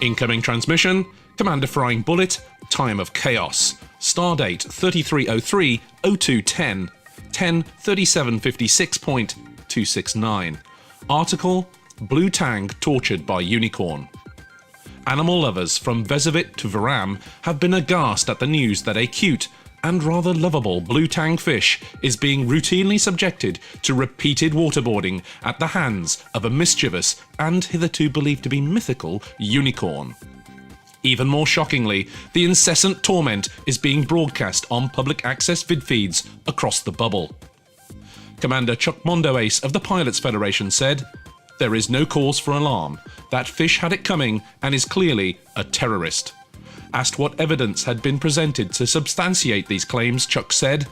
Incoming transmission, Commander FryingBullet, time of chaos. Stardate 3303-0210, 10:37:56.269. Article, Blue Tang tortured by unicorn. Animal lovers from Vezavit to Viram have been aghast at the news that a cute and rather lovable blue tang fish is being routinely subjected to repeated waterboarding at the hands of a mischievous and hitherto believed to be mythical unicorn. Even more shockingly, the incessant torment is being broadcast on public access vid feeds across the bubble. Commander Chuck Mondoace of the Pilots Federation said, "There is no cause for alarm. That fish had it coming and is clearly a terrorist." Asked what evidence had been presented to substantiate these claims, Chuck said,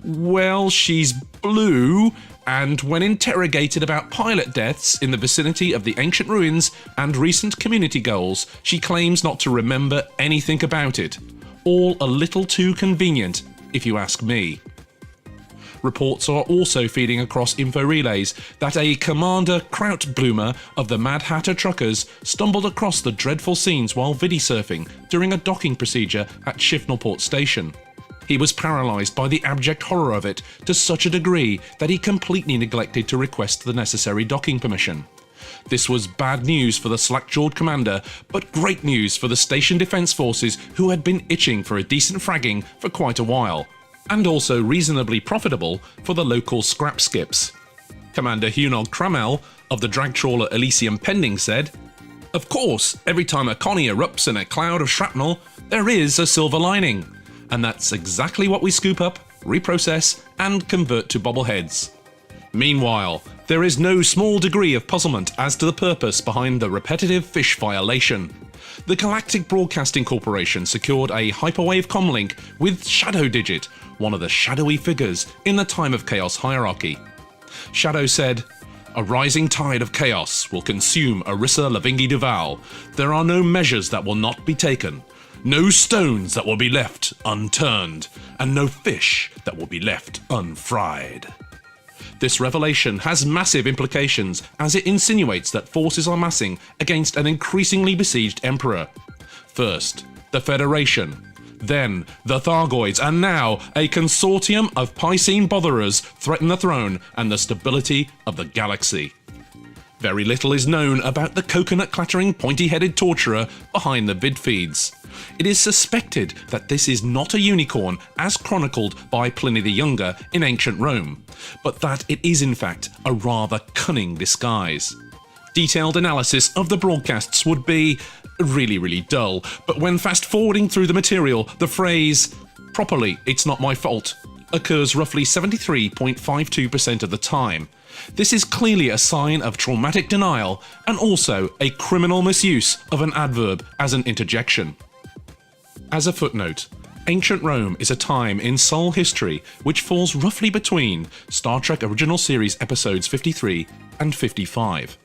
"Well, she's blue, and when interrogated about pilot deaths in the vicinity of the ancient ruins and recent community goals, she claims not to remember anything about it. All a little too convenient, if you ask me." Reports are also feeding across info relays that a Commander Krautblumer of the Mad Hatter Truckers stumbled across the dreadful scenes while viddy-surfing during a docking procedure at Shifnalport Station. He was paralysed by the abject horror of it to such a degree that he completely neglected to request the necessary docking permission. This was bad news for the slack-jawed commander, but great news for the station defence forces who had been itching for a decent fragging for quite a while, and also reasonably profitable for the local scrap skips. Commander Hunog Kramel of the drag trawler Elysium Pending said, "Of course, every time a connie erupts in a cloud of shrapnel, there is a silver lining. And that's exactly what we scoop up, reprocess, and convert to bobbleheads." Meanwhile, there is no small degree of puzzlement as to the purpose behind the repetitive fish violation. The Galactic Broadcastin Corporation secured a hyperwave comlink with Shadow Digit, one of the shadowy figures in the Time of Chaos hierarchy. Shadow said, "A rising tide of chaos will consume Arissa Lavingi Duval. There are no measures that will not be taken, no stones that will be left unturned, and no fish that will be left unfried." This revelation has massive implications as it insinuates that forces are massing against an increasingly besieged Emperor. First, the Federation, then the Thargoids, and now a consortium of Piscine botherers threaten the throne and the stability of the galaxy. Very little is known about the coconut-clattering pointy-headed torturer behind the vid feeds. It is suspected that this is not a unicorn as chronicled by Pliny the Younger in ancient Rome, but that it is in fact a rather cunning disguise. Detailed analysis of the broadcasts would be really dull, but when fast-forwarding through the material, the phrase, "properly, it's not my fault," occurs roughly 73.52% of the time. This is clearly a sign of traumatic denial and also a criminal misuse of an adverb as an interjection. As a footnote, ancient Rome is a time in Sol history which falls roughly between Star Trek Original Series episodes 53 and 55.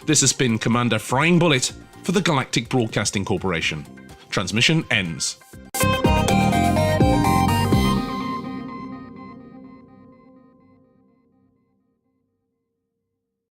This has been Commander FryingBullet for the Galactic Broadcastin Corporation. Transmission ends.